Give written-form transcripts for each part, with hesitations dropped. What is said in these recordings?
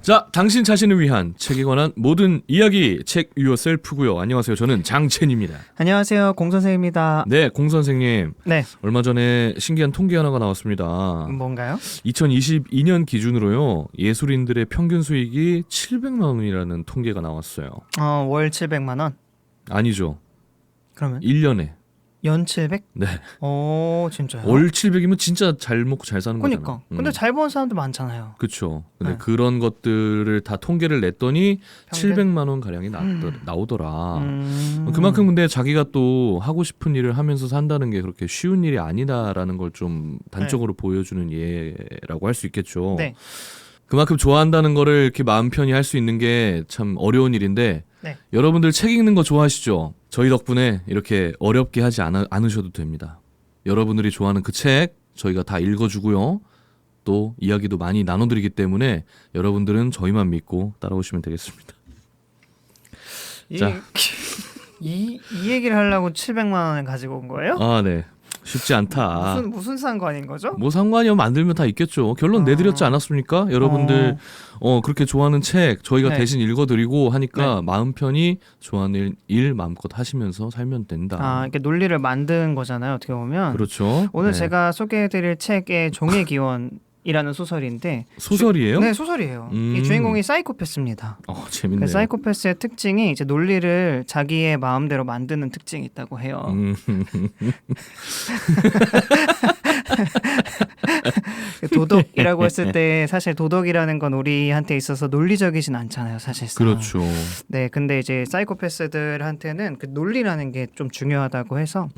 자, 당신 자신을 위한 책에 관한 모든 이야기 책 유어셀프고요. 안녕하세요. 저는 장첸입니다. 안녕하세요. 공선생입니다. 네, 공 선생님. 네. 얼마 전에 신기한 통계 하나가 나왔습니다. 뭔가요? 2022년 기준으로요. 예술인들의 평균 수익이 700만 원이라는 통계가 나왔어요. 월 700만 원. 아니죠. 그러면 1년에. 연 700? 네. 진짜요? 월 700이면 진짜 잘 먹고 잘 사는 그러니까. 거잖아요. 근데 잘 버는 사람들 많잖아요. 그렇죠. 근데 네. 그런 것들을 다 통계를 냈더니 평균? 700만 원 가량이 나오더라. 음. 그만큼 근데 자기가 또 하고 싶은 일을 하면서 산다는 게 그렇게 쉬운 일이 아니다라는 걸 좀 단적으로 보여주는 예라고 할 수 있겠죠. 네. 그만큼 좋아한다는 거를 이렇게 마음 편히 할 수 있는 게 참 어려운 일인데 네. 여러분들 책 읽는 거 좋아하시죠? 저희 덕분에 이렇게 어렵게 하지 않으셔도 됩니다. 여러분들이 좋아하는 그 책 저희가 다 읽어주고요. 또 이야기도 많이 나눠드리기 때문에 여러분들은 저희만 믿고 따라오시면 되겠습니다. 자. 이 얘기를 하려고 700만 원을 가지고 온 거예요? 아, 네. 쉽지 않다. 무슨 상관인 거죠? 뭐 상관이 만들면 다 있겠죠. 결론 내드렸지 않았습니까? 여러분들 그렇게 좋아하는 책 저희가 네. 대신 읽어드리고 하니까 마음 편히 좋아하는 일 마음껏 하시면서 살면 된다. 이렇게 논리를 만든 거잖아요. 어떻게 보면. 그렇죠. 오늘 네. 제가 소개해드릴 책의 종의 기원이라는 소설인데 소설이에요? 네, 소설이에요. 이 주인공이 사이코패스입니다. 재밌네요. 그 사이코패스의 특징이 이제 논리를 자기의 마음대로 만드는 특징이 있다고 해요. 도덕이라고 했을 때 사실 도덕이라는 건 우리한테 있어서 논리적이진 않잖아요, 사실상. 그렇죠. 네, 근데 이제 사이코패스들한테는 그 논리라는 게 좀 중요하다고 해서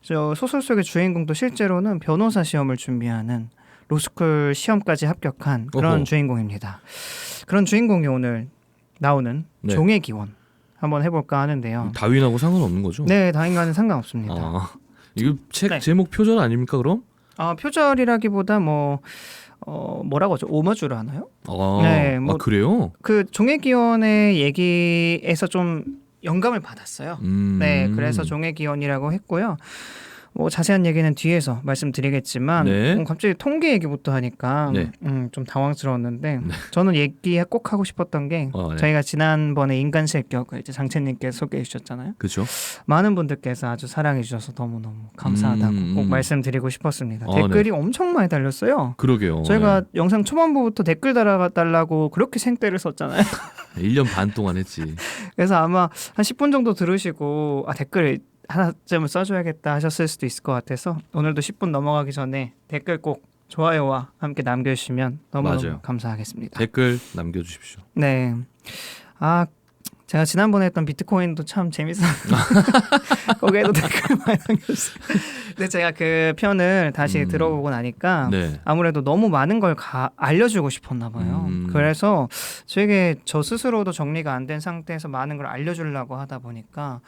저 소설 속의 주인공도 실제로는 변호사 시험을 준비하는 로스쿨 시험까지 합격한 그런 어허. 주인공입니다. 그런 주인공이 오늘 나오는 네. 종의 기원 한번 해볼까 하는데요. 다윈하고 상관없는 거죠? 네, 다인과는 상관없습니다. 이거 책 네. 제목 표절 아닙니까 그럼? 표절이라기보다 뭐라고 하죠? 오마주를 하나요? 아, 네, 뭐- 그래요? 그 종의 기원의 얘기에서 좀 영감을 받았어요. 네, 그래서 종의 기원이라고 했고요. 뭐 자세한 얘기는 뒤에서 말씀드리겠지만 네. 갑자기 통계 얘기부터 하니까 네. 좀 당황스러웠는데 저는 얘기 꼭 하고 싶었던 게 네. 저희가 지난번에 인간 실격을 이제 장채님께서 소개해 주셨잖아요. 그렇죠. 많은 분들께서 아주 사랑해 주셔서 너무너무 감사하다고 꼭 말씀드리고 싶었습니다. 댓글이 엄청 많이 달렸어요. 그러게요. 저희가 영상 초반부부터 댓글 달아달라고 그렇게 생떼를 썼잖아요. 1년 반 동안 했지. 그래서 아마 한 10분 정도 들으시고 댓글을 하나쯤은 써줘야겠다 하셨을 수도 있을 것 같아서 오늘도 10분 넘어가기 전에 댓글 꼭 좋아요와 함께 남겨주시면 너무너무 맞아요. 감사하겠습니다. 댓글 남겨주십시오. 네. 제가 지난번에 했던 비트코인도 참 재밌어요. 거기에도 댓글 많이 남겨주세요. 근데 제가 그 편을 다시 들어보고 나니까 네. 아무래도 너무 많은 걸 알려주고 싶었나 봐요. 그래서 저 스스로도 정리가 안 된 상태에서 많은 걸 알려주려고 하다 보니까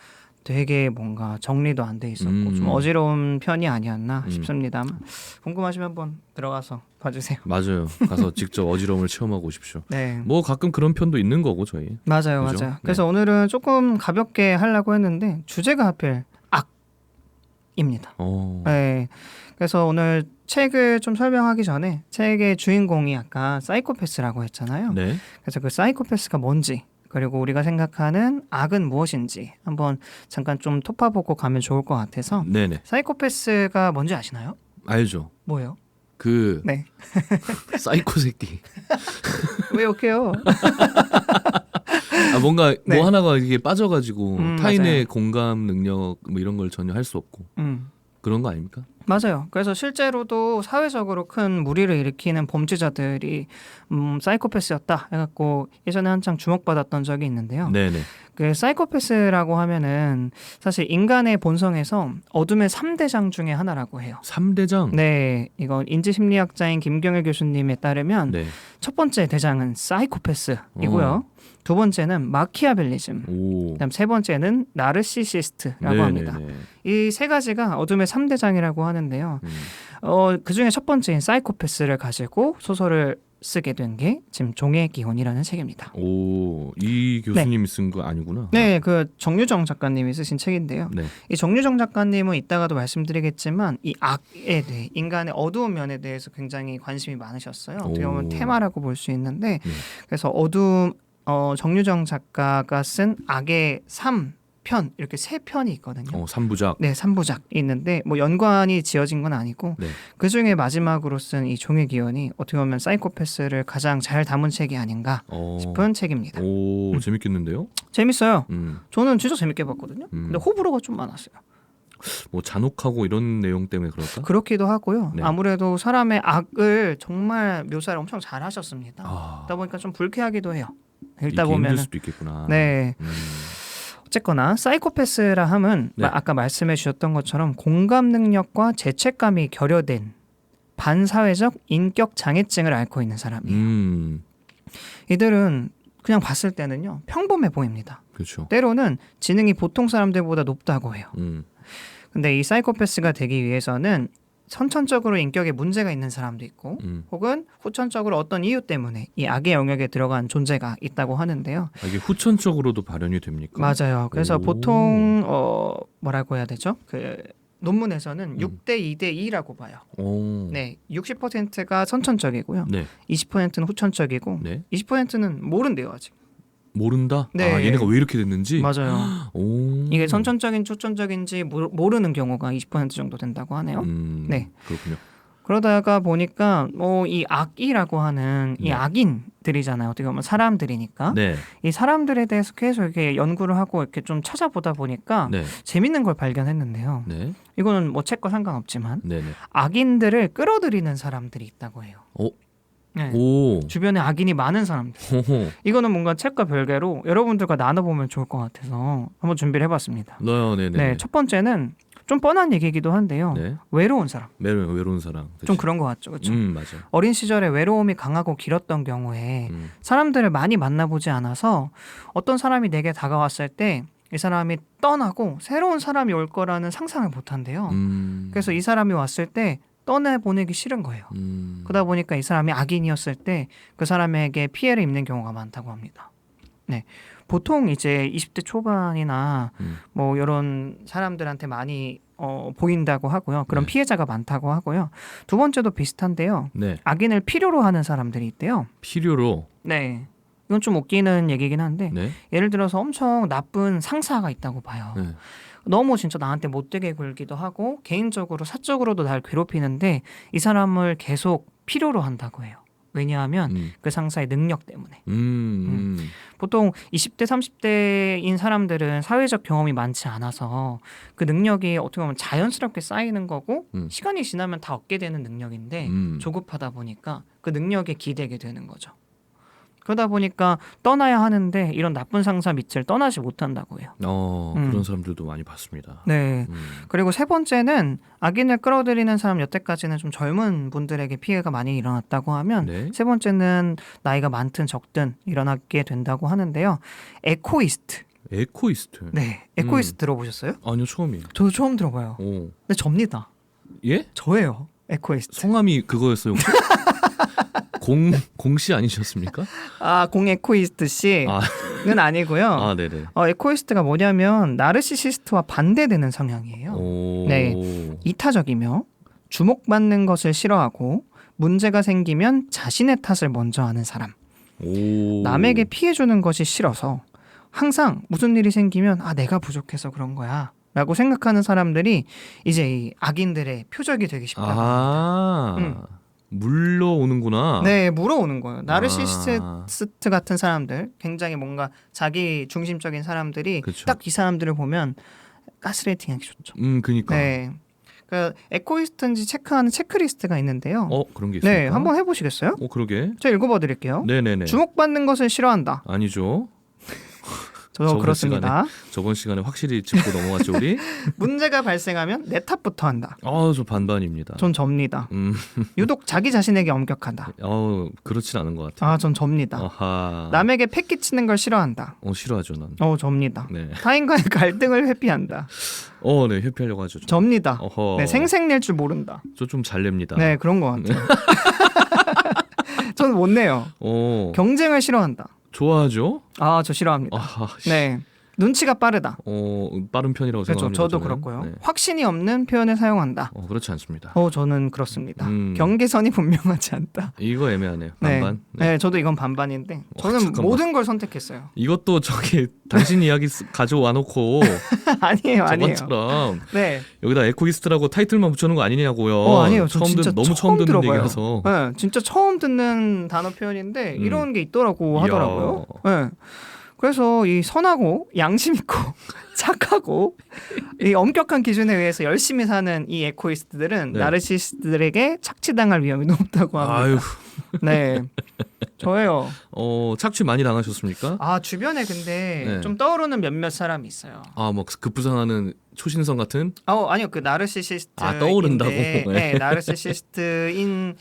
되게 뭔가 정리도 안 돼 있었고 좀 어지러운 편이 아니었나 싶습니다만 궁금하시면 한번 들어가서 봐주세요. 맞아요. 가서 직접 어지러움을 체험하고 오십시오. 네. 뭐 가끔 그런 편도 있는 거고 저희. 맞아요. 그죠? 맞아요. 그래서 오늘은 조금 가볍게 하려고 했는데 주제가 하필 악입니다. 네. 그래서 오늘 책을 좀 설명하기 전에 책의 주인공이 아까 사이코패스라고 했잖아요. 네. 그래서 그 사이코패스가 뭔지 그리고 우리가 생각하는 악은 무엇인지 한번 잠깐 좀 토파보고 가면 좋을 것 같아서 네네. 사이코패스가 뭔지 아시나요? 알죠. 뭐예요? 그 네. 사이코 새끼. 왜 욕해요? 뭔가 네. 뭐 하나가 이게 빠져가지고 타인의 맞아요. 공감 능력 뭐 이런 걸 전혀 할 수 없고 그런 거 아닙니까? 맞아요. 그래서 실제로도 사회적으로 큰 무리를 일으키는 범죄자들이 사이코패스였다 해갖고 예전에 한창 주목받았던 적이 있는데요. 네네. 그 사이코패스라고 하면은 사실 인간의 본성에서 어둠의 3대장 중에 하나라고 해요. 3대장. 네, 이건 인지심리학자인 김경일 교수님에 따르면 네. 첫 번째 대장은 사이코패스이고요. 두 번째는 마키아벨리즘. 오. 그다음 세 번째는 나르시시스트라고 네네네. 합니다. 이 세 가지가 어둠의 3대장이라고 하는데요. 그 중에 첫 번째인 사이코패스를 가지고 소설을 쓰게 된 게 지금 종의 기혼이라는 책입니다. 오, 이 교수님이 쓴 거 아니구나. 네, 그 정유정 작가님이 쓰신 책인데요. 네. 이 정유정 작가님은 이따가도 말씀드리겠지만 이 악에 대해 인간의 어두운 면에 대해서 굉장히 관심이 많으셨어요. 어떻게 보면 오. 테마라고 볼 수 있는데 네. 그래서 어두움 정유정 작가가 쓴 악의 3편 이렇게 3편이 있거든요. 3부작. 네, 3부작 있는데 뭐 연관이 지어진 건 아니고 네. 그 중에 마지막으로 쓴 이 종의 기원이 어떻게 보면 사이코패스를 가장 잘 담은 책이 아닌가 싶은 책입니다. 오, 재밌겠는데요? 재밌어요. 음. 저는 진짜 재밌게 봤거든요. 근데 호불호가 좀 많았어요. 뭐 잔혹하고 이런 내용 때문에 그럴까? 그렇기도 하고요. 네. 아무래도 사람의 악을 정말 묘사를 엄청 잘 하셨습니다. 아, 그러다 보니까 좀 불쾌하기도 해요. 읽다 읽기 힘들 보면 수도 있겠구나. 네. 어쨌거나 사이코패스라 함은 네. 아까 말씀해 주셨던 것처럼 공감 능력과 죄책감이 결여된 반사회적 인격 장애증을 앓고 있는 사람이에요. 이들은 그냥 봤을 때는요 평범해 보입니다. 그렇죠. 때로는 지능이 보통 사람들보다 높다고 해요. 근데 이 사이코패스가 되기 위해서는 선천적으로 인격에 문제가 있는 사람도 있고 혹은 후천적으로 어떤 이유 때문에 이 악의 영역에 들어간 존재가 있다고 하는데요. 이게 후천적으로도 발현이 됩니까? 맞아요. 그래서 오. 보통 뭐라고 해야 되죠? 그 논문에서는 6대 2대 2라고 봐요. 오. 네, 60%가 선천적이고요. 네. 20%는 후천적이고 네. 20%는 모른대요 아직. 모른다? 네. 아, 얘네가 왜 이렇게 됐는지? 맞아요. 오. 이게 선천적인지 후천적인지 모르는 경우가 20% 정도 된다고 하네요. 네. 그렇군요. 그러다가 보니까 이 악이라고 하는 이 네. 악인들이잖아요. 어떻게 보면 사람들이니까 네. 이 사람들에 대해서 계속 이렇게 연구를 하고 이렇게 좀 찾아보다 보니까 네. 재밌는 걸 발견했는데요. 네. 이거는 뭐 책과 상관없지만 네. 네. 악인들을 끌어들이는 사람들이 있다고 해요. 네. 오. 주변에 악인이 많은 사람들. 호호. 이거는 뭔가 책과 별개로 여러분들과 나눠보면 좋을 것 같아서 한번 준비를 해봤습니다. 네네. 네, 첫 번째는 좀 뻔한 얘기이기도 한데요. 네. 외로운 사람. 외로운 사람. 그치? 좀 그런 것 같죠, 그렇죠? 맞아. 어린 시절에 외로움이 강하고 길었던 경우에 사람들을 많이 만나보지 않아서 어떤 사람이 내게 다가왔을 때 이 사람이 떠나고 새로운 사람이 올 거라는 상상을 못한대요. 그래서 이 사람이 왔을 때 떠내보내기 싫은 거예요. 그러다 보니까 이 사람이 악인이었을 때 그 사람에게 피해를 입는 경우가 많다고 합니다. 네, 보통 이제 20대 초반이나 뭐 이런 사람들한테 많이 보인다고 하고요. 그런 네. 피해자가 많다고 하고요. 두 번째도 비슷한데요. 네. 악인을 필요로 하는 사람들이 있대요. 필요로. 네. 이건 좀 웃기는 얘기긴 한데 네. 예를 들어서 엄청 나쁜 상사가 있다고 봐요. 네. 너무 진짜 나한테 못되게 굴기도 하고 개인적으로 사적으로도 날 괴롭히는데 이 사람을 계속 필요로 한다고 해요. 왜냐하면 그 상사의 능력 때문에. 보통 20대, 30대인 사람들은 사회적 경험이 많지 않아서 그 능력이 어떻게 보면 자연스럽게 쌓이는 거고 시간이 지나면 다 얻게 되는 능력인데 조급하다 보니까 그 능력에 기대게 되는 거죠. 그러다 보니까 떠나야 하는데 이런 나쁜 상사 밑을 떠나지 못한다고 해요. 그런 사람들도 많이 봤습니다. 네. 그리고 세 번째는 악인을 끌어들이는 사람 여태까지는 좀 젊은 분들에게 피해가 많이 일어났다고 하면 네. 세 번째는 나이가 많든 적든 일어나게 된다고 하는데요. 에코이스트. 에코이스트. 네. 에코이스트 들어보셨어요? 아니요, 처음이에요. 저도 처음 들어봐요. 오. 근데 접니다. 예? 저예요. 에코이스트. 성함이 그거였어요, 혹시? 공씨 아니셨습니까? 공에코이스트 씨는 아니고요. 아, 네네. 에코이스트가 뭐냐면 나르시시스트와 반대되는 성향이에요. 오. 네. 이타적이며 주목받는 것을 싫어하고 문제가 생기면 자신의 탓을 먼저 하는 사람. 오. 남에게 피해 주는 것이 싫어서 항상 무슨 일이 생기면 내가 부족해서 그런 거야 라고 생각하는 사람들이 이제 이 악인들의 표적이 되기 쉽다. 물러오는구나. 네, 물어오는 거예요. 나르시시스트 같은 사람들, 굉장히 뭔가 자기 중심적인 사람들이 그쵸. 딱 이 사람들을 보면 가스레이팅하기 좋죠. 그니까. 네. 그 에코이스트인지 체크하는 체크리스트가 있는데요. 그런 게 있습니까? 네, 한번 해보시겠어요? 그러게. 제가 읽어봐 드릴게요. 네네네. 주목받는 것을 싫어하한다. 아니죠. 저도 그렇습니다. 저번 시간에 확실히 짚고 넘어갔죠, 우리? 문제가 발생하면 내 탓부터 한다. 저 반반입니다. 전 접니다. 유독 자기 자신에게 엄격하다. 그렇진 않은 것 같아요. 전 접니다. 아하. 남에게 패 끼치는 걸 싫어한다. 싫어하죠, 난. 접니다. 네. 타인과의 갈등을 회피한다. 네, 회피하려고 하죠. 접니다. 어허. 네, 생색 낼 줄 모른다. 저 좀 잘 냅니다. 네, 그런 것 같아요. 저는 못 내요. 경쟁을 싫어한다. 좋아하죠? 아, 저 싫어합니다. 네. 눈치가 빠르다. 빠른 편이라고 그렇죠. 생각합니다. 저도 저는. 그렇고요. 네. 확신이 없는 표현을 사용한다. 그렇지 않습니다. 저는 그렇습니다. 경계선이 분명하지 않다. 이거 애매하네요. 네. 반반. 네, 저도 이건 반반인데 저는 잠깐만. 모든 걸 선택했어요. 이것도 저기 당신 이야기 가져와 놓고 아니에요. 저번처럼 네. 여기다 에코이스트라고 타이틀만 붙여놓은 거 아니냐고요. 아니에요. 저 진짜 너무 처음 듣는 들어봐요. 얘기라서. 네, 진짜 처음 듣는 단어 표현인데 이런 게 있더라고 하더라고요. 네. 그래서 이 선하고 양심 있고 착하고 이 엄격한 기준에 의해서 열심히 사는 이 에코이스트들은 네. 나르시스트들에게 착취당할 위험이 높다고 합니다. 아유, 네, 저예요. 착취 많이 당하셨습니까? 아, 주변에 근데 네. 좀 떠오르는 몇몇 사람이 있어요. 뭐 급부상하는 초신성 같은? 아니요, 그 나르시시스트. 떠오른다고? 네, 나르시시스트인데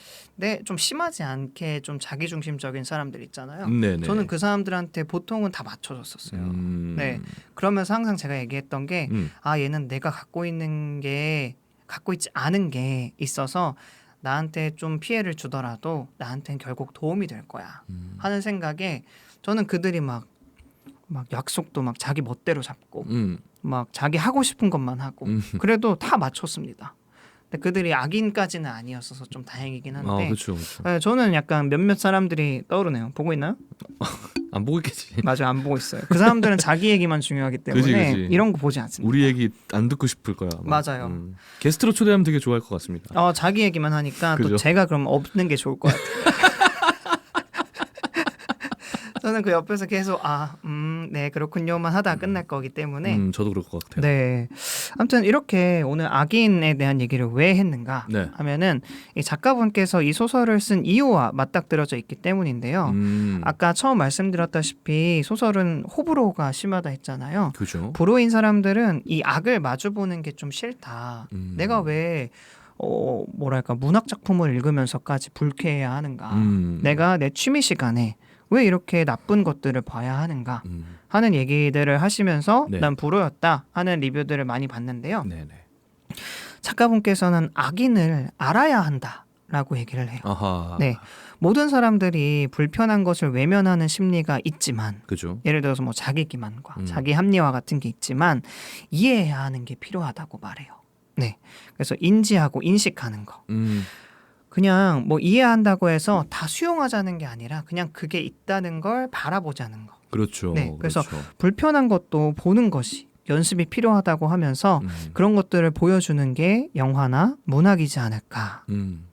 좀 심하지 않게 좀 자기중심적인 사람들 있잖아요. 네네. 저는 그 사람들한테 보통은 다 맞춰줬었어요. 네, 그러면서 항상 제가 얘기했던 게 얘는 내가 갖고 있지 않은 게 있어서 나한테 좀 피해를 주더라도 나한테는 결국 도움이 될 거야 하는 생각에 저는 그들이 막 약속도 막 자기 멋대로 잡고 막 자기 하고 싶은 것만 하고 그래도 다 맞췄습니다. 근데 그들이 악인까지는 아니었어서 좀 다행이긴 한데 그렇죠. 네, 저는 약간 몇몇 사람들이 떠오르네요. 보고 있나요? 안 보고 있겠지. 맞아요. 안 보고 있어요. 그 사람들은 자기 얘기만 중요하기 때문에 그치. 이런 거 보지 않습니다. 우리 얘기 안 듣고 싶을 거야. 아마. 맞아요. 게스트로 초대하면 되게 좋아할 것 같습니다. 자기 얘기만 하니까 또 그죠? 제가 그럼 없는 게 좋을 것 같아요. 저는 그 옆에서 계속 네 그렇군요만 하다가 끝날 거기 때문에 저도 그럴 것 같아요. 네. 아무튼 이렇게 오늘 악인에 대한 얘기를 왜 했는가 네. 하면은 이 작가분께서 이 소설을 쓴 이유와 맞닥뜨려져 있기 때문인데요. 아까 처음 말씀드렸다시피 소설은 호불호가 심하다 했잖아요. 그죠. 불호인 사람들은 이 악을 마주보는 게 좀 싫다. 내가 왜 뭐랄까 문학 작품을 읽으면서까지 불쾌해야 하는가? 내가 내 취미 시간에 왜 이렇게 나쁜 것들을 봐야 하는가 하는 얘기들을 하시면서 네. 난 불호였다 하는 리뷰들을 많이 봤는데요. 네네. 작가분께서는 악인을 알아야 한다라고 얘기를 해요. 아하. 네, 모든 사람들이 불편한 것을 외면하는 심리가 있지만 그죠. 예를 들어서 뭐 자기 기만과 자기 합리화 같은 게 있지만 이해해야 하는 게 필요하다고 말해요. 네, 그래서 인지하고 인식하는 거. 그냥 뭐 이해한다고 해서 다 수용하자는 게 아니라 그냥 그게 있다는 걸 바라보자는 거. 그렇죠. 네, 그래서 그렇죠. 불편한 것도 보는 것이 연습이 필요하다고 하면서 그런 것들을 보여주는 게 영화나 문학이지 않을까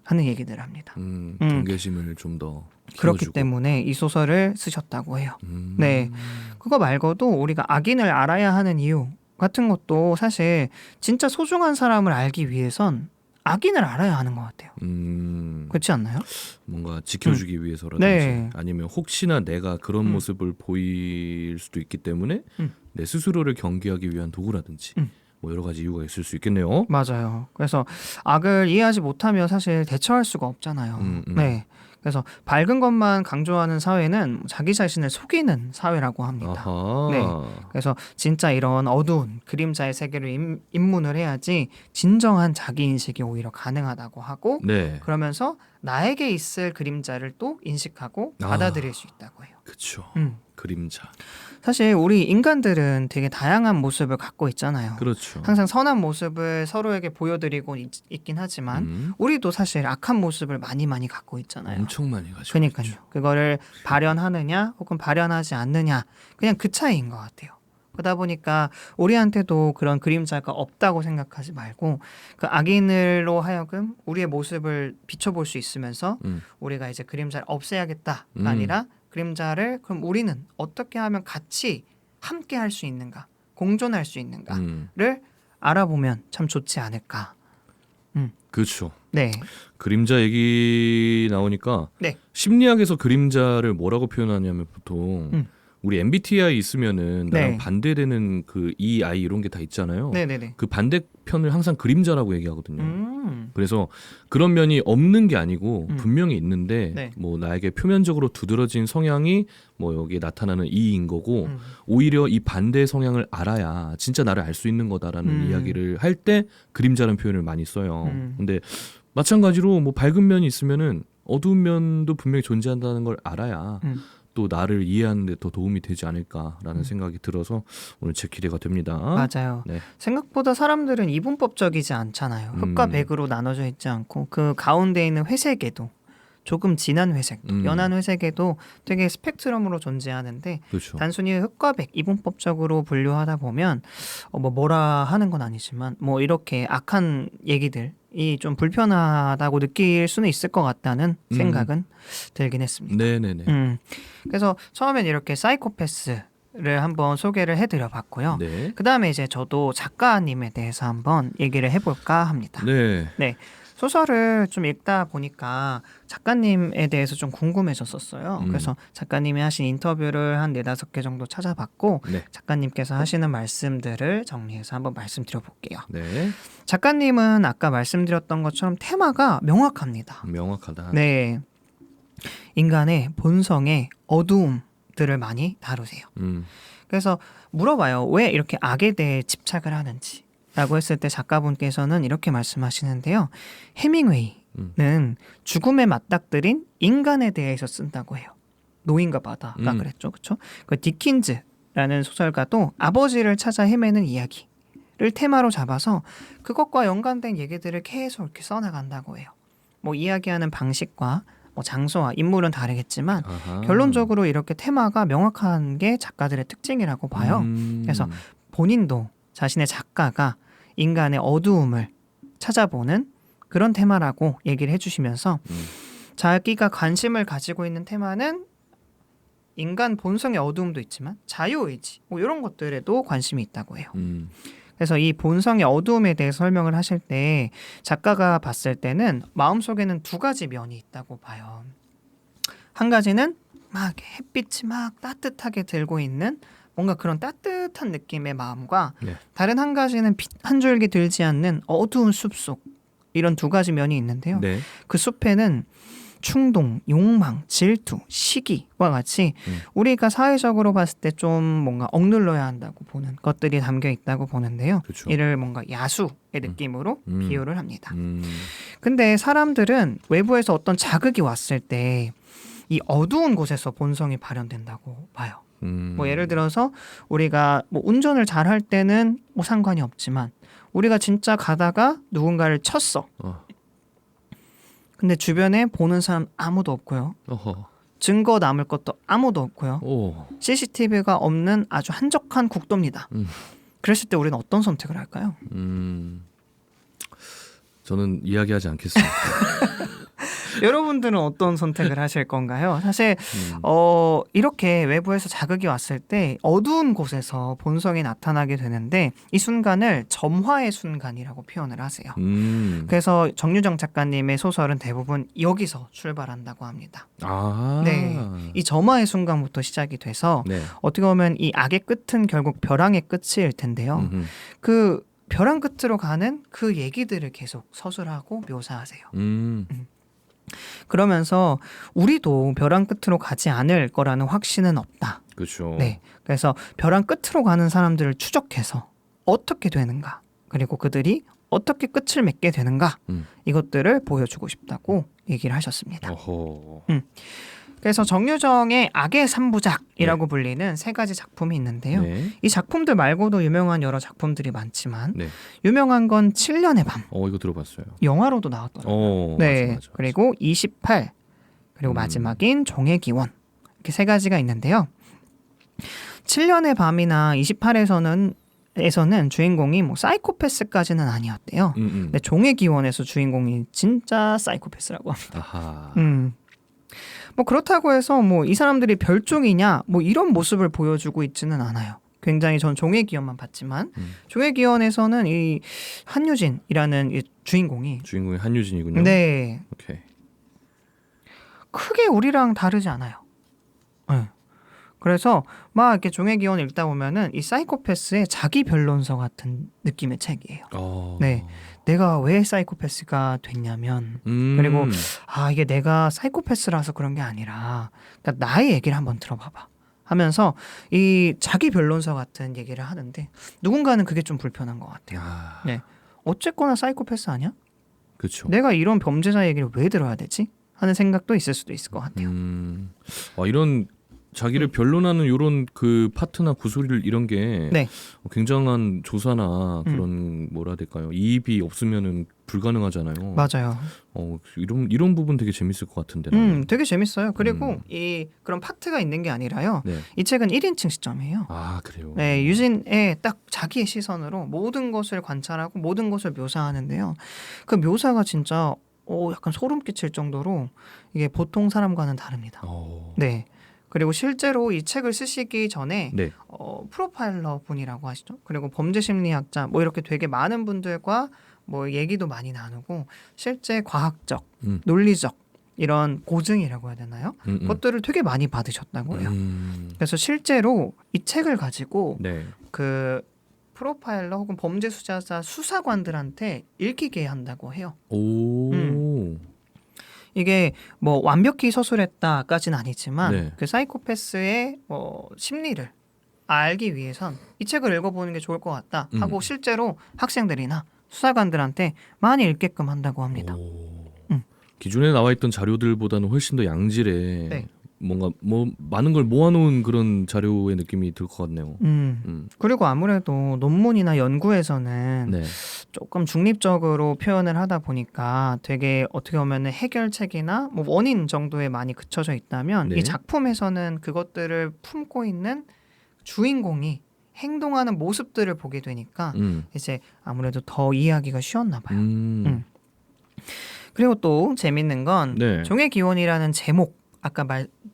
하는 얘기들을 합니다. 경계심을 좀 더 그렇기 때문에 이 소설을 쓰셨다고 해요. 네, 그거 말고도 우리가 악인을 알아야 하는 이유 같은 것도 사실 진짜 소중한 사람을 알기 위해선 악인을 알아야 하는 것 같아요. 그렇지 않나요? 뭔가 지켜주기 위해서라든지 네. 아니면 혹시나 내가 그런 모습을 보일 수도 있기 때문에 내 스스로를 경계하기 위한 도구라든지 뭐 여러 가지 이유가 있을 수 있겠네요. 맞아요. 그래서 악을 이해하지 못하면 사실 대처할 수가 없잖아요. 네. 그래서 밝은 것만 강조하는 사회는 자기 자신을 속이는 사회라고 합니다. 아하. 네. 그래서 진짜 이런 어두운 그림자의 세계를 입문을 해야지 진정한 자기 인식이 오히려 가능하다고 하고 네. 그러면서 나에게 있을 그림자를 또 인식하고 받아들일 수 있다고 해요. 그렇죠. 그림자. 사실 우리 인간들은 되게 다양한 모습을 갖고 있잖아요. 그렇죠. 항상 선한 모습을 서로에게 보여드리고 있긴 하지만 우리도 사실 악한 모습을 많이 갖고 있잖아요. 엄청 많이 가지고 그러니까요. 있죠. 그거를 발현하느냐 혹은 발현하지 않느냐 그냥 그 차이인 것 같아요. 그러다 보니까 우리한테도 그런 그림자가 없다고 생각하지 말고 그 악인으로 하여금 우리의 모습을 비춰볼 수 있으면서 우리가 이제 그림자를 없애야겠다가 아니라 그림자를 그럼 우리는 어떻게 하면 같이 함께 할 수 있는가 공존할 수 있는가를 알아보면 참 좋지 않을까. 그렇죠. 네. 그림자 얘기 나오니까 네. 심리학에서 그림자를 뭐라고 표현하냐면 보통 우리 MBTI 있으면은 나랑 네. 반대되는 그 EI 이런 게 다 있잖아요. 네네네. 그 반대편을 항상 그림자라고 얘기하거든요. 그래서 그런 면이 없는 게 아니고 분명히 있는데 네. 뭐 나에게 표면적으로 두드러진 성향이 뭐 여기에 나타나는 E인 거고 오히려 이 반대 성향을 알아야 진짜 나를 알 수 있는 거다라는 이야기를 할 때 그림자라는 표현을 많이 써요. 근데 마찬가지로 뭐 밝은 면이 있으면은 어두운 면도 분명히 존재한다는 걸 알아야 음. 또 나를 이해하는 데 더 도움이 되지 않을까라는 생각이 들어서 오늘 제 기대가 됩니다. 맞아요. 네. 생각보다 사람들은 이분법적이지 않잖아요. 흑과 백으로 나눠져 있지 않고 그 가운데 있는 회색에도 조금 진한 회색도 연한 회색에도 되게 스펙트럼으로 존재하는데 그렇죠. 단순히 흑과 백 이분법적으로 분류하다 보면 뭐라 하는 건 아니지만 뭐 이렇게 악한 얘기들이 좀 불편하다고 느낄 수는 있을 것 같다는 생각은 들긴 했습니다. 네네네. 그래서 처음엔 이렇게 사이코패스를 한번 소개를 해드려 봤고요. 네. 그 다음에 이제 저도 작가님에 대해서 한번 얘기를 해볼까 합니다. 네. 네. 소설을 좀 읽다 보니까 작가님에 대해서 좀 궁금해졌었어요. 그래서 작가님이 하신 인터뷰를 한 4-5개 정도 찾아봤고 네. 작가님께서 하시는 말씀들을 정리해서 한번 말씀드려볼게요. 네. 작가님은 아까 말씀드렸던 것처럼 테마가 명확합니다. 명확하다. 네. 인간의 본성의 어두움들을 많이 다루세요. 그래서 물어봐요. 왜 이렇게 악에 대해 집착을 하는지. 라고 했을 때 작가분께서는 이렇게 말씀하시는데요. 해밍웨이는 죽음에 맞닥뜨린 인간에 대해서 쓴다고 해요. 노인과 바다가 그랬죠. 그렇죠? 그 디킨즈라는 소설가도 아버지를 찾아 헤매는 이야기를 테마로 잡아서 그것과 연관된 얘기들을 계속 이렇게 써나간다고 해요. 뭐 이야기하는 방식과 뭐 장소와 인물은 다르겠지만 아하. 결론적으로 이렇게 테마가 명확한 게 작가들의 특징이라고 봐요. 그래서 본인도 자신의 작가가 인간의 어두움을 찾아보는 그런 테마라고 얘기를 해주시면서 자기가 관심을 가지고 있는 테마는 인간 본성의 어두움도 있지만 자유의지 뭐 이런 것들에도 관심이 있다고 해요. 그래서 이 본성의 어두움에 대해서 설명을 하실 때 작가가 봤을 때는 마음속에는 2가지 면이 있다고 봐요. 한 가지는 막 햇빛이 막 따뜻하게 들고 있는 뭔가 그런 따뜻한 느낌의 마음과 네. 다른 한 가지는 빛 한 줄기 들지 않는 어두운 숲속 이런 2가지 면이 있는데요. 네. 그 숲에는 충동, 욕망, 질투, 시기와 같이 우리가 사회적으로 봤을 때 좀 뭔가 억눌러야 한다고 보는 것들이 담겨 있다고 보는데요. 그렇죠. 이를 뭔가 야수의 느낌으로 비유를 합니다. 근데 사람들은 외부에서 어떤 자극이 왔을 때 이 어두운 곳에서 본성이 발현된다고 봐요. 뭐 예를 들어서 우리가 뭐 운전을 잘 할 때는 뭐 상관이 없지만 우리가 진짜 가다가 누군가를 쳤어. 근데 주변에 보는 사람 아무도 없고요. 어허. 증거 남을 것도 아무도 없고요. 오. CCTV가 없는 아주 한적한 국도입니다. 그랬을 때 우리는 어떤 선택을 할까요? 저는 이야기하지 않겠습니다. 여러분들은 어떤 선택을 하실 건가요? 사실 이렇게 외부에서 자극이 왔을 때 어두운 곳에서 본성이 나타나게 되는데 이 순간을 점화의 순간이라고 표현을 하세요. 그래서 정유정 작가님의 소설은 대부분 여기서 출발한다고 합니다. 아. 네, 이 점화의 순간부터 시작이 돼서 네. 어떻게 보면 이 악의 끝은 결국 벼랑의 끝일 텐데요. 그 벼랑 끝으로 가는 그 얘기들을 계속 서술하고 묘사하세요. 그러면서 우리도 벼랑 끝으로 가지 않을 거라는 확신은 없다. 그렇죠. 네, 그래서 벼랑 끝으로 가는 사람들을 추적해서 어떻게 되는가, 그리고 그들이 어떻게 끝을 맺게 되는가, 이것들을 보여주고 싶다고 얘기를 하셨습니다. 어허. 그래서 정유정의 악의 3부작이라고 불리는 3가지 작품이 있는데요. 네. 이 작품들 말고도 유명한 여러 작품들이 많지만 네. 유명한 건 7년의 밤, 이거 들어봤어요. 영화로도 나왔더라고요. 네. 맞아. 그리고 28, 그리고 마지막인 종의 기원, 이렇게 3가지가 있는데요. 7년의 밤이나 28에서는 주인공이 뭐 사이코패스까지는 아니었대요. 근데 종의 기원에서 주인공이 진짜 사이코패스라고 합니다. 아하. 뭐 그렇다고 해서 뭐 이 사람들이 별종이냐 뭐 이런 모습을 보여주고 있지는 않아요. 굉장히 전 종의 기원만 봤지만 종의 기원에서는 이 한유진이라는 이 주인공이 한유진이군요. 네, 오케이. 크게 우리랑 다르지 않아요. 네. 그래서 막 이렇게 종의 기원 읽다 보면은 이 사이코패스의 자기 변론서 같은 느낌의 책이에요. 네, 내가 왜 사이코패스가 됐냐면 그리고 이게 내가 사이코패스라서 그런 게 아니라 그러니까 나의 얘기를 한번 들어봐봐 하면서 이 자기 변론서 같은 얘기를 하는데 누군가는 그게 좀 불편한 것 같아요. 네, 어쨌거나 사이코패스 아니야? 그렇죠. 내가 이런 범죄자 얘기를 왜 들어야 되지? 하는 생각도 있을 수도 있을 것 같아요. 이런 자기를 변론하는 이런 그 파트나 구소리를 이런 게 네. 굉장한 조사나 그런 뭐라 해야 될까요? 이입이 없으면은 불가능하잖아요. 맞아요. 이런 부분 되게 재밌을 것 같은데. 나는. 되게 재밌어요. 그리고 이 그런 파트가 있는 게 아니라요. 네. 이 책은 1인칭 시점이에요. 아 그래요. 네, 유진의 딱 자기의 시선으로 모든 것을 관찰하고 모든 것을 묘사하는데요. 그 묘사가 진짜 약간 소름 끼칠 정도로 이게 보통 사람과는 다릅니다. 네. 그리고 실제로 이 책을 쓰시기 전에 네. 프로파일러 분이라고 하시죠. 그리고 범죄 심리학자 뭐 이렇게 되게 많은 분들과 뭐 얘기도 많이 나누고 실제 과학적, 논리적 이런 고증이라고 해야 되나요? 것들을 되게 많이 받으셨다고 해요. 그래서 실제로 이 책을 가지고 네. 그 프로파일러 혹은 범죄 수사자 수사관들한테 읽히게 한다고 해요. 이게 뭐 완벽히 서술했다까지는 아니지만 네. 그 사이코패스의 심리를 알기 위해선 이 책을 읽어보는 게 좋을 것 같다 하고 실제로 학생들이나 수사관들한테 많이 읽게끔 한다고 합니다. 기존에 나와 있던 자료들보다는 훨씬 더 양질의 네. 뭔가 뭐 많은 걸 모아놓은 그런 자료의 느낌이 들 것 같네요. 그리고 아무래도 논문이나 연구에서는 네. 조금 중립적으로 표현을 하다 보니까 되게 어떻게 보면 해결책이나 뭐 원인 정도에 많이 그쳐져 있다면 네. 이 작품에서는 그것들을 품고 있는 주인공이 행동하는 모습들을 보게 되니까 이제 아무래도 더 이해하기가 쉬웠나 봐요. 그리고 또 재밌는 건 네. 종의 기원이라는 제목 아까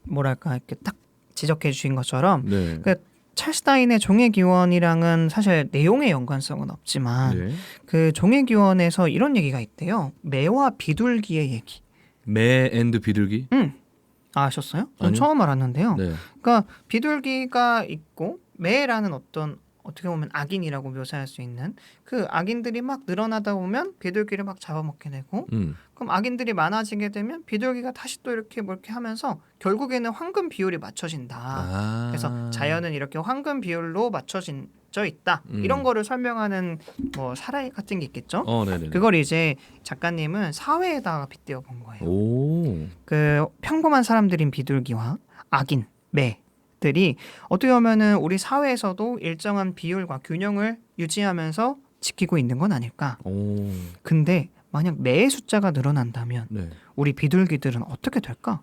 뭐랄까 이렇게 딱 지적해 주신 것처럼 네. 찰스 다인의 종의 기원이랑은 사실 내용의 연관성은 없지만 네. 그 종의 기원에서 이런 얘기가 있대요. 매와 비둘기의 얘기. 매 앤드 비둘기? 아셨어요? 전 아니요. 처음 알았는데요. 네. 그러니까 비둘기가 있고 매라는 어떻게 보면 악인이라고 묘사할 수 있는 그 악인들이 막 늘어나다 보면 비둘기를 막 잡아먹게 되고 그럼 악인들이 많아지게 되면 비둘기가 다시 또 이렇게 뭐 이렇게 하면서 결국에는 황금 비율이 맞춰진다. 그래서 자연은 이렇게 황금 비율로 맞춰져 있다. 이런 거를 설명하는 뭐 사례 같은 게 있겠죠. 네네. 그걸 이제 작가님은 사회에다가 빗대어 본 거예요. 오. 그 평범한 사람들인 비둘기와 악인, 매들이 어떻게 보면은 우리 사회에서도 일정한 비율과 균형을 유지하면서 지키고 있는 건 아닐까. 근데 만약 매의 숫자가 늘어난다면 네. 우리 비둘기들은 어떻게 될까?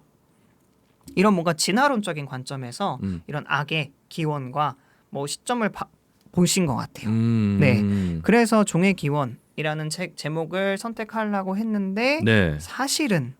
이런 뭔가 진화론적인 관점에서 이런 악의 기원과 뭐 시점을 보신 것 같아요. 네. 그래서 종의 기원이라는 책 제목을 선택하려고 했는데 네. 사실은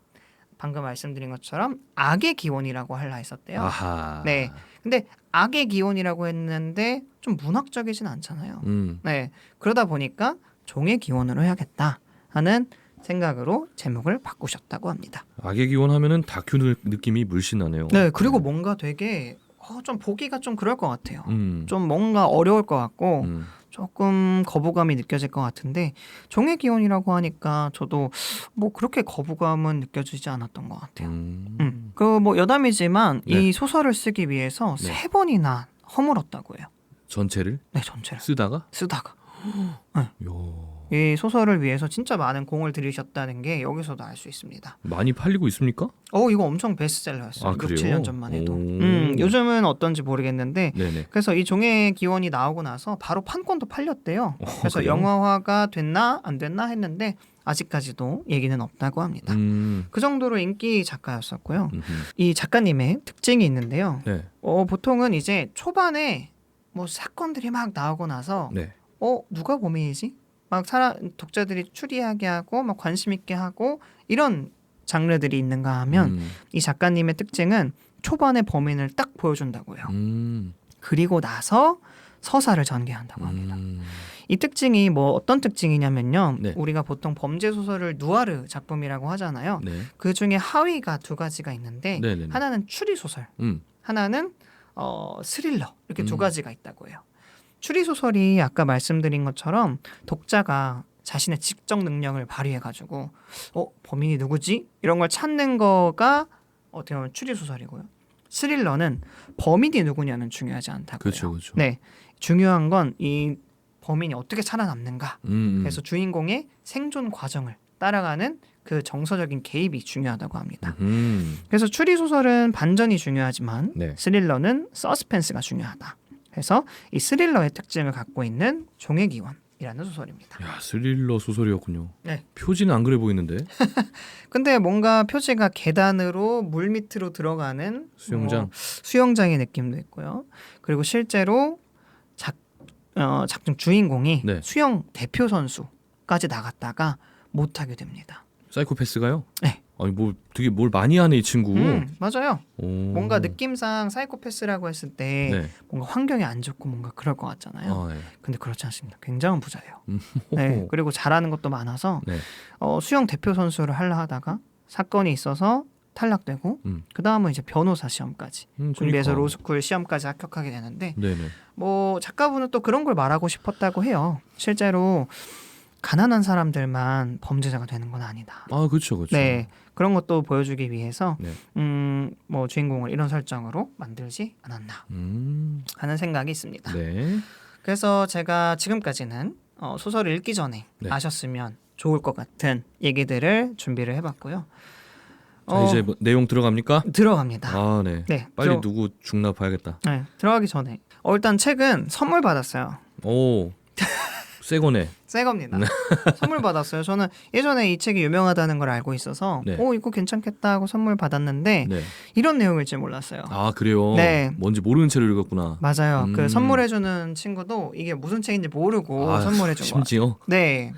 방금 말씀드린 것처럼 악의 기원이라고 하려 했었대요. 아하. 네. 근데 악의 기원이라고 했는데 좀 문학적이진 않잖아요. 네. 그러다 보니까 종의 기원으로 해야겠다 하는 생각으로 제목을 바꾸셨다고 합니다. 악의 기원 하면은 다큐 느낌이 물씬 나네요. 네. 그리고 뭔가 되게 좀 보기가 좀 그럴 것 같아요. 좀 뭔가 어려울 것 같고 조금 거부감이 느껴질 것 같은데 종의 기원이라고 하니까 저도 뭐 그렇게 거부감은 느껴지지 않았던 것 같아요. 그 뭐 여담이지만 네. 이 소설을 쓰기 위해서 네. 3번이나 허물었다고 해요. 전체를 네, 전체를 쓰다가 쓰다가 요. 이 소설을 위해서 진짜 많은 공을 들이셨다는 게 여기서도 알 수 있습니다. 많이 팔리고 있습니까? 이거 엄청 베스트셀러였어요. 6, 그래요? 7년 전만 해도. 오. 요즘은 어떤지 모르겠는데 네네. 그래서 이 종의 기원이 나오고 나서 바로 판권도 팔렸대요. 그래서 그래요? 영화화가 됐나 안 됐나 했는데 아직까지도 얘기는 없다고 합니다. 그 정도로 인기 작가였었고요. 이 작가님의 특징이 있는데요. 네. 보통은 이제 초반에 뭐 사건들이 막 나오고 나서 네. 누가 범인이지? 막 독자들이 추리하게 하고 막 관심 있게 하고 이런 장르들이 있는가 하면 이 작가님의 특징은 초반에 범인을 딱 보여준다고요. 그리고 나서 서사를 전개한다고 합니다. 이 특징이 뭐 어떤 특징이냐면요. 네. 우리가 보통 범죄 소설을 누아르 작품이라고 하잖아요. 네. 그 중에 하위가 2가지가 있는데 네네네. 하나는 추리 소설, 하나는 스릴러 이렇게 2가지가 있다고 해요. 추리 소설이 아까 말씀드린 것처럼 독자가 자신의 지적 능력을 발휘해가지고 범인이 누구지? 이런 걸 찾는 거가 어떻게 보면 추리 소설이고요. 스릴러는 범인이 누구냐는 중요하지 않다고요. 그렇죠, 그렇죠. 네, 중요한 건 이 범인이 어떻게 살아남는가. 그래서 주인공의 생존 과정을 따라가는 그 정서적인 개입이 중요하다고 합니다. 음. 그래서 추리 소설은 반전이 중요하지만 네. 스릴러는 서스펜스가 중요하다. 그래서 이 스릴러의 특징을 갖고 있는 종의 기원이라는 소설입니다. 야, 스릴러 소설이었군요. 네. 표지는 안 그래 보이는데. 근데 뭔가 표지가 계단으로 물 밑으로 들어가는 수영장. 수영장의 느낌도 있고요. 그리고 실제로 작중 주인공이 네. 수영 대표 선수까지 나갔다가 못하게 됩니다. 사이코패스가요? 네. 아니 뭐 되게 뭘 많이 하네 이 친구. 맞아요. 오. 뭔가 느낌상 사이코패스라고 했을 때 네. 뭔가 환경이 안 좋고 뭔가 그럴 것 같잖아요. 아, 네. 근데 그렇지 않습니다. 굉장한 부자예요. 호호. 네. 그리고 잘하는 것도 많아서 네. 수영 대표 선수를 하려 하다가 사건이 있어서 탈락되고 그 다음은 이제 변호사 시험까지 준비해서 그러니까. 로스쿨 시험까지 합격하게 되는데 네네. 뭐 작가분은 또 그런 걸 말하고 싶었다고 해요. 실제로 가난한 사람들만 범죄자가 되는 건 아니다. 아, 그렇죠, 그렇죠. 네, 그런 것도 보여주기 위해서 네. 뭐 주인공을 이런 설정으로 만들지 않았나 하는 생각이 있습니다. 네. 그래서 제가 지금까지는 소설을 읽기 전에 네. 아셨으면 좋을 것 같은 얘기들을 준비를 해봤고요. 자, 이제 뭐 내용 들어갑니까? 들어갑니다. 아, 네. 네, 빨리 누구 죽나 봐야겠다. 네, 들어가기 전에 일단 책은 선물 받았어요. 오. 새 거네. 새 겁니다. 선물 받았어요. 저는 예전에 이 책이 유명하다는 걸 알고 있어서 네. 이거 괜찮겠다 하고 선물 받았는데 네. 이런 내용일 줄 몰랐어요. 아, 그래요? 네. 뭔지 모르는 채로 읽었구나. 맞아요. 그 선물해주는 친구도 이게 무슨 책인지 모르고 선물해준 거예요. 심지어? 네.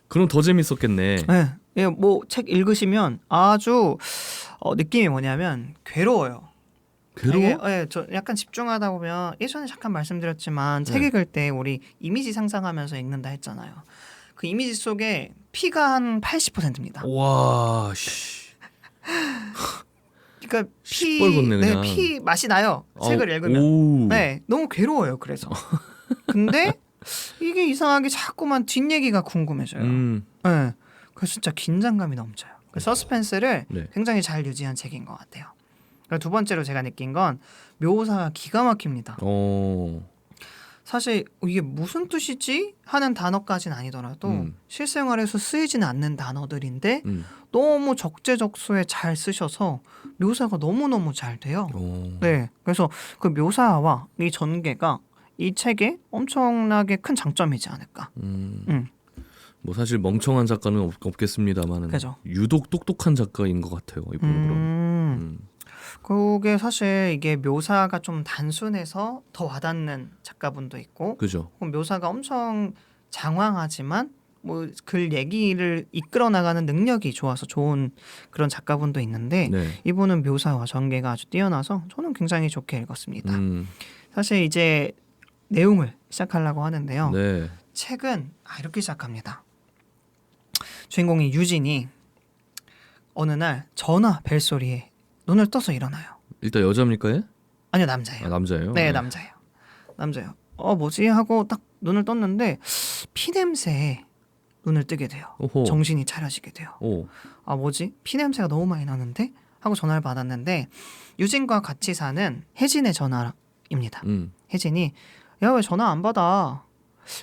그럼 더 재밌었겠네. 네. 예, 뭐 책 읽으시면 아주 느낌이 뭐냐면 괴로워요. 괴로워? 예, 저 약간 집중하다 보면 예전에 잠깐 말씀드렸지만 책 네. 읽을 때 우리 이미지 상상하면서 읽는다 했잖아요. 그 이미지 속에 피가 한 80%입니다. 와, 씨. 그러니까 시뻘겋네, 그냥. 피 맛이 나요. 책을 읽으면. 오. 네, 너무 괴로워요. 그래서. 근데 이게 이상하게 자꾸만 뒷얘기가 궁금해져요. 네, 그래서 진짜 긴장감이 넘쳐요. 그 서스펜스를 네. 굉장히 잘 유지한 책인 것 같아요. 그리고 두 번째로 제가 느낀 건 묘사가 기가 막힙니다. 사실 이게 무슨 뜻이지 하는 단어까지는 아니더라도 실생활에서 쓰이지는 않는 단어들인데 너무 적재적소에 잘 쓰셔서 묘사가 너무너무 잘 돼요. 네, 그래서 그 묘사와 이 전개가 이 책의 엄청나게 큰 장점이지 않을까. 뭐 사실 멍청한 작가는 없겠습니다만은 그죠. 유독 똑똑한 작가인 것 같아요. 이분은 그럼. 그게 사실 이게 묘사가 좀 단순해서 더 와닿는 작가분도 있고, 그죠. 묘사가 엄청 장황하지만 뭐 글 얘기를 이끌어 나가는 능력이 좋아서 좋은 그런 작가분도 있는데 네. 이분은 묘사와 전개가 아주 뛰어나서 저는 굉장히 좋게 읽었습니다. 사실 이제 내용을 시작하려고 하는데요. 네. 책은 이렇게 시작합니다. 주인공인 유진이 어느 날 전화 벨소리에 눈을 떠서 일어나요. 일단 여자입니까? 얘? 아니요, 남자예요. 아, 남자예요? 네, 남자예요. 남자예요. 뭐지 하고 딱 눈을 떴는데 피 냄새에 눈을 뜨게 돼요. 오호. 정신이 차려지게 돼요. 오. 뭐지? 피 냄새가 너무 많이 나는데 하고 전화를 받았는데 유진과 같이 사는 혜진의 전화입니다. 혜진이 야, 왜 전화 안 받아?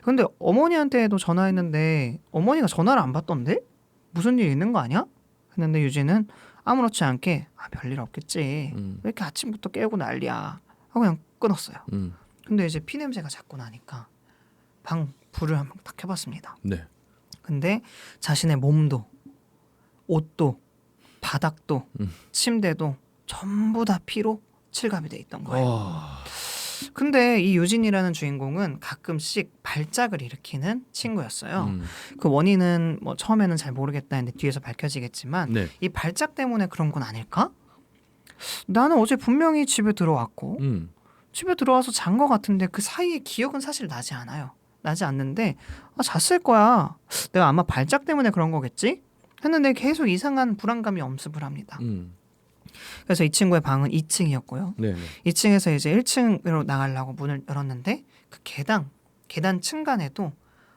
근데 어머니한테도 전화했는데 어머니가 전화를 안 받던데? 무슨 일 있는 거 아니야? 했는데 유진은 아무렇지 않게 별일 없겠지. 왜 이렇게 아침부터 깨우고 난리야 하고 그냥 끊었어요. 근데 이제 피 냄새가 자꾸 나니까 방 불을 한번 딱 켜봤습니다. 네. 근데 자신의 몸도 옷도 바닥도 침대도 전부 다 피로 칠갑이 돼 있던 거예요. 근데 이 유진이라는 주인공은 가끔씩 발작을 일으키는 친구였어요. 그 원인은 뭐 처음에는 잘 모르겠다 했는데 뒤에서 밝혀지겠지만 네. 이 발작 때문에 그런 건 아닐까? 나는 어제 분명히 집에 들어왔고 집에 들어와서 잔 거 같은데 그 사이에 기억은 사실 나지 않아요. 나지 않는데 잤을 거야. 내가 아마 발작 때문에 그런 거겠지? 했는데 계속 이상한 불안감이 엄습을 합니다. 그래서 이 친구의 방은 2층이었고요. 네. 2층에서 이제 1층으로 나가려고 문을 열었는데 그 계단 층간에도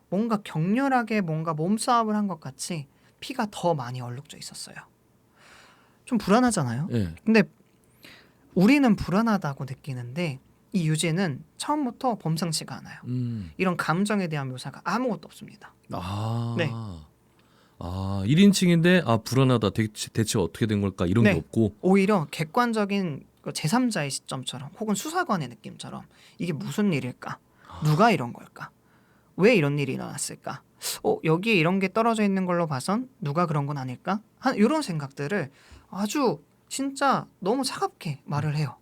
뭔가 격렬하게 뭔가 몸싸움을 한 것 같이 피가 더 많이 얼룩져 있었어요. 좀 불안하잖아요. 네. 근데 우리는 불안하다고 느끼는데 이 유진은 처음부터 범상치가 않아요. 이런 감정에 대한 묘사가 아무것도 없습니다. 아. 네. 아 1인칭인데 불안하다. 대체 어떻게 된 걸까 이런 네. 게 없고. 오히려 객관적인 그 제3자의 시점처럼 혹은 수사관의 느낌처럼 이게 무슨 일일까? 누가 이런 걸까? 왜 이런 일이 일어났을까? 여기에 이런 게 떨어져 있는 걸로 봐선 누가 그런 건 아닐까? 이런 생각들을 아주 진짜 너무 차갑게 말을 해요.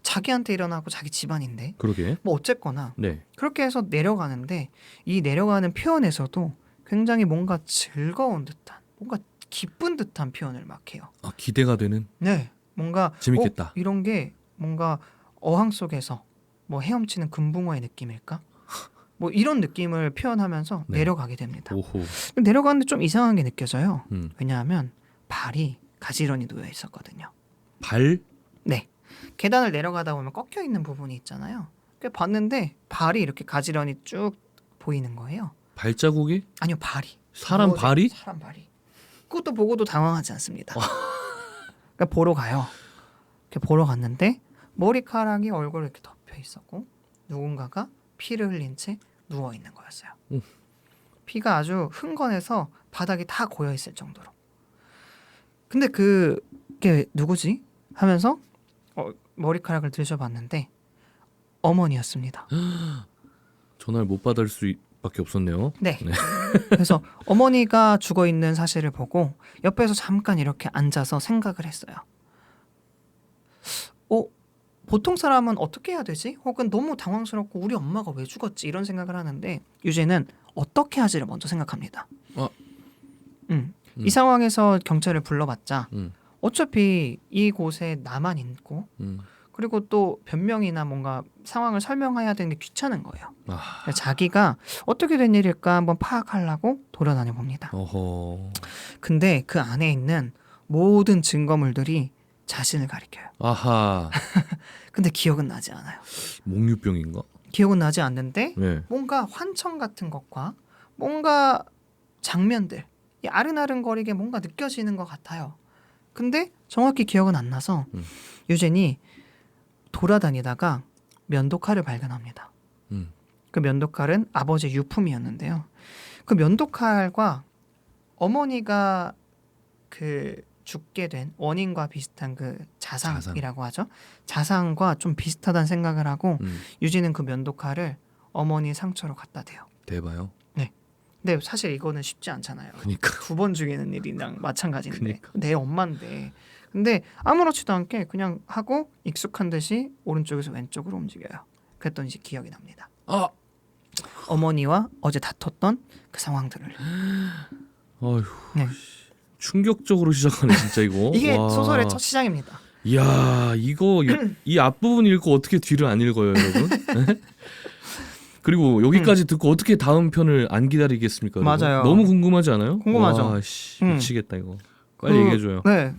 자기한테 일어나고 자기 집안인데 그러게. 뭐 어쨌거나 네. 그렇게 해서 내려가는데 이 내려가는 표현에서도 굉장히 뭔가 즐거운 듯한 뭔가 기쁜 듯한 표현을 막 해요. 기대가 되는. 네, 뭔가 재밌겠다. 이런 게 뭔가 어항 속에서 뭐 헤엄치는 금붕어의 느낌일까? 뭐 이런 느낌을 표현하면서 네. 내려가게 됩니다. 오호. 내려가는데 좀 이상한 게 느껴져요. 음. 왜냐하면 발이 가지런히 놓여 있었거든요. 발? 네, 계단을 내려가다 보면 꺾여 있는 부분이 있잖아요. 봤는데 발이 이렇게 가지런히 쭉 보이는 거예요. 발자국이? 아니요, 발이. 사람 발이? 사람 발이. 그것도 보고도 당황하지 않습니다. 그러니까 보러 가요. 이렇게 보러 갔는데 머리카락이 얼굴에 이렇게 덮여 있었고 누군가가 피를 흘린 채 누워 있는 거였어요. 피가 아주 흥건해서 바닥이 다 고여 있을 정도로. 근데 그게 누구지? 하면서 머리카락을 들춰봤는데 어머니였습니다. 전화를 못 받을 수밖에 없었네요. 네. 그래서 어머니가 죽어 있는 사실을 보고 옆에서 잠깐 이렇게 앉아서 생각을 했어요. 보통 사람은 어떻게 해야 되지? 혹은 너무 당황스럽고 우리 엄마가 왜 죽었지? 이런 생각을 하는데 유재는 어떻게 하지를 먼저 생각합니다. 이 상황에서 경찰을 불러봤자 어차피 이곳에 나만 있고 그리고 또 변명이나 뭔가 상황을 설명해야 되는 게 귀찮은 거예요. 자기가 어떻게 된 일일까 한번 파악하려고 돌아다녀 봅니다. 어허. 근데 그 안에 있는 모든 증거물들이 자신을 가리켜요. 아하. 근데 기억은 나지 않아요. 몽유병인가? 기억은 나지 않는데 네. 뭔가 환청 같은 것과 뭔가 장면들 이 아른아른거리게 뭔가 느껴지는 것 같아요. 근데 정확히 기억은 안 나서 유진이 돌아다니다가 면도칼을 발견합니다. 그 면도칼은 아버지의 유품이었는데요. 그 면도칼과 어머니가 그 죽게 된 원인과 비슷한 그 자상이라고 하죠. 자상과 좀 비슷하다는 생각을 하고 유진은 그 면도칼을 어머니 상처로 갖다 대요. 대봐요. 네. 근데 사실 이거는 쉽지 않잖아요. 그러니까. 2번 죽이는 일이랑 마찬가지인데 그러니까. 내 엄마인데 근데 아무렇지도 않게 그냥 하고 익숙한 듯이 오른쪽에서 왼쪽으로 움직여요. 그랬더니 이제 기억이 납니다. 어머니와 어제 다퉜던 그 상황들을. 어휴. 네. 충격적으로 시작하네 진짜 이거. 이게 와. 소설의 첫 시작입니다. 이야 이거 이 앞부분 읽고 어떻게 뒤를 안 읽어요 여러분? 네? 그리고 여기까지 듣고 어떻게 다음 편을 안 기다리겠습니까? 여러분? 맞아요. 너무 궁금하지 않아요? 궁금하죠. 와, 씨, 미치겠다 이거. 빨리 그, 얘기해줘요. 네.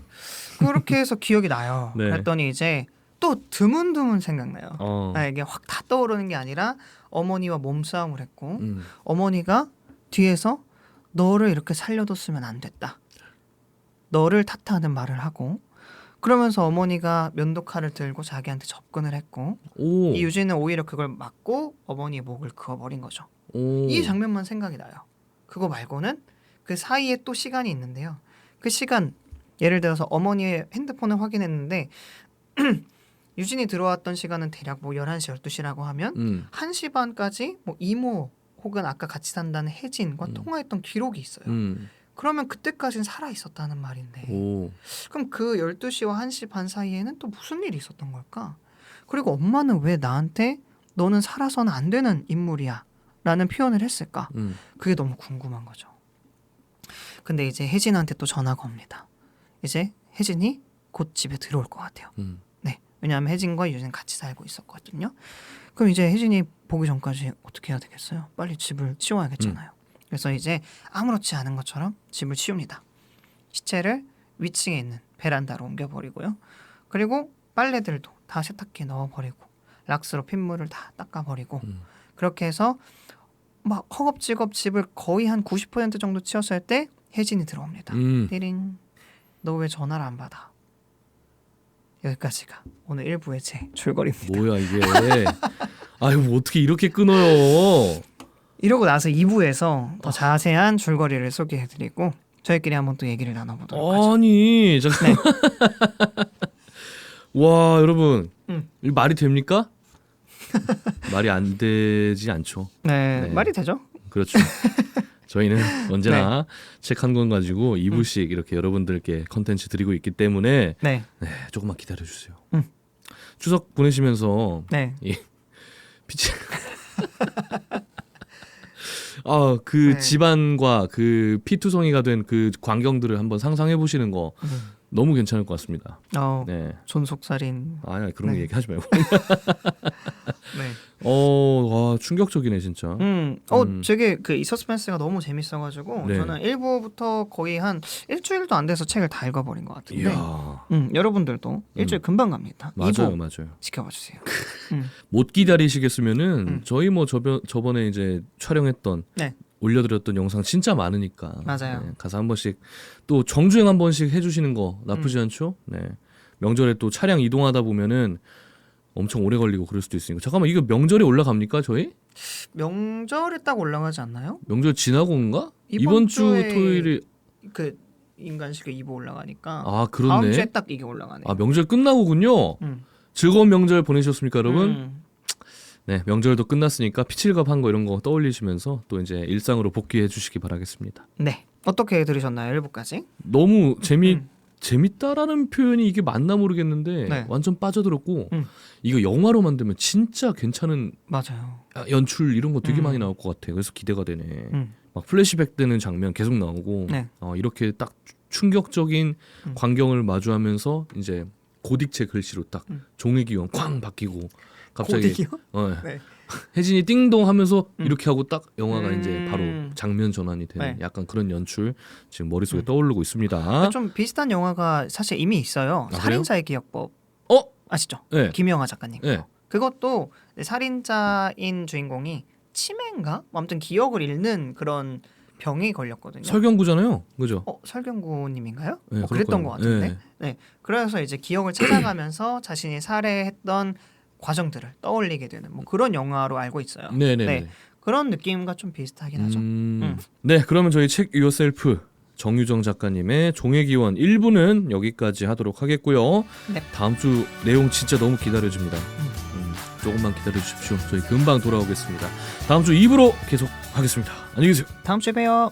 그렇게 해서 기억이 나요. 네. 그랬더니 이제 또 드문드문 생각나요. 어. 이게 확 다 떠오르는 게 아니라 어머니와 몸싸움을 했고 음. 어머니가 뒤에서 너를 이렇게 살려뒀으면 안 됐다. 너를 탓하는 말을 하고 그러면서 어머니가 면도칼을 들고 자기한테 접근을 했고 오. 이 유진은 오히려 그걸 막고 어머니의 목을 그어버린 거죠. 오. 이 장면만 생각이 나요. 그거 말고는 그 사이에 또 시간이 있는데요. 그 시간 예를 들어서 어머니의 핸드폰을 확인했는데 유진이 들어왔던 시간은 대략 뭐 11시, 12시라고 하면 1시 반까지 뭐 이모 혹은 아까 같이 산다는 혜진과 통화했던 기록이 있어요. 그러면 그때까지는 살아 있었다는 말인데 오. 그럼 그 12시와 1시 반 사이에는 또 무슨 일이 있었던 걸까? 그리고 엄마는 왜 나한테 너는 살아서는 안 되는 인물이야 라는 표현을 했을까? 그게 너무 궁금한 거죠. 근데 이제 혜진한테 또 전화가 옵니다. 이제 혜진이 곧 집에 들어올 것 같아요. 네, 왜냐하면 혜진과 유진은 같이 살고 있었거든요. 그럼 이제 혜진이 보기 전까지 어떻게 해야 되겠어요? 빨리 집을 치워야겠잖아요. 그래서 이제 아무렇지 않은 것처럼 집을 치웁니다. 시체를 위층에 있는 베란다로 옮겨버리고요. 그리고 빨래들도 다 세탁기에 넣어버리고 락스로 핏물을 다 닦아버리고 그렇게 해서 막 허겁지겁 집을 거의 한 90% 정도 치웠을 때 혜진이 들어옵니다. 띠린, 너 왜 전화를 안 받아? 여기까지가 오늘 1부의 제 줄거리입니다. 뭐야 이게? 아유 뭐 어떻게 이렇게 끊어요? 이러고 나서 2부에서 더 자세한 줄거리를 소개해드리고 저희끼리 한번 또 얘기를 나눠보도록 하죠. 아니 잠깐. 네. 와 여러분 이거 말이 됩니까? 말이 안 되지 않죠. 네, 네. 말이 되죠? 그렇죠. 저희는 언제나 책 한 권 가지고 2부씩 이렇게 여러분들께 컨텐츠 드리고 있기 때문에 네, 네, 조금만 기다려주세요. 추석 보내시면서 네. 이 피치 그 네. 집안과 그 피투성이가 된 그 광경들을 한번 상상해 보시는 거 너무 괜찮을 것 같습니다. 네. 존속살인. 아니 그런 거 네. 얘기하지 말고. 네. 와 충격적이네 진짜. 되게 그 이 서스펜스가 너무 재밌어가지고 네. 저는 1부부터 거의 한 일주일도 안 돼서 책을 다 읽어버린 것 같은데. 이야. 여러분들도 일주일 금방 갑니다. 맞아요, 2부 맞아요. 지켜봐 주세요. 못 기다리시겠으면은 저희 뭐 저번에 이제 촬영했던 네. 올려드렸던 영상 진짜 많으니까 맞아요. 네, 가서 한 번씩 또 정주행 한 번씩 해주시는 거 나쁘지 않죠? 네. 명절에 또 차량 이동하다 보면은 엄청 오래 걸리고 그럴 수도 있으니까 잠깐만 이거 명절에 올라갑니까 저희? 명절에 딱 올라가지 않나요? 명절 지나고인가? 이번 이번 주 주에 토요일이 그 인간식의 2부 올라가니까 아 다음 주에 그렇네. 딱 이게 올라가네. 아 명절 끝나고군요. 음. 즐거운 명절 보내셨습니까 여러분? 음. 네 명절도 끝났으니까 피칠갑한 거 이런 거 떠올리시면서 또 이제 일상으로 복귀해 주시기 바라겠습니다. 네. 어떻게 들으셨나요? 1부까지? 너무 재밌다라는 표현이 이게 맞나 모르겠는데 네. 완전 빠져들었고 음. 이거 영화로 만들면 진짜 괜찮은 맞아요. 연출 이런 거 되게 많이 나올 것 같아. 그래서 기대가 되네. 막 플래시백 되는 장면 계속 나오고 네. 이렇게 딱 충격적인 광경을 마주하면서 이제 고딕체 글씨로 딱 종의 기원 쾅 바뀌고 갑자기 고딕이요? 네. 네. 혜진이 띵동 하면서 이렇게 하고 딱 영화가 이제 바로 음. 장면 전환이 되는 네. 약간 그런 연출 지금 머릿속에 떠오르고 있습니다. 좀 비슷한 영화가 사실 이미 있어요. 아, 살인자의 기억법 어? 아시죠? 네. 김영하 작가님. 네. 그것도 살인자인 주인공이 치매인가? 뭐 아무튼 기억을 잃는 그런 병이 걸렸거든요. 설경구잖아요. 그죠? 설경구님인가요? 네, 뭐 그럴 그랬던 거예요. 것 같은데. 네. 네. 그래서 이제 기억을 찾아가면서 자신이 살해했던 과정들을 떠올리게 되는 뭐 그런 영화로 알고 있어요. 네네네. 네. 그런 느낌과 좀 비슷하긴 하죠. 네, 그러면 저희 책 유어셀프 정유정 작가님의 종의 기원 1부는 여기까지 하도록 하겠고요. 네. 다음 주 내용 진짜 너무 기다려집니다. 조금만 기다려 주십시오. 저희 금방 돌아오겠습니다. 다음 주 2부로 계속 하겠습니다. 안녕히 계세요. 다음 주에 봬요.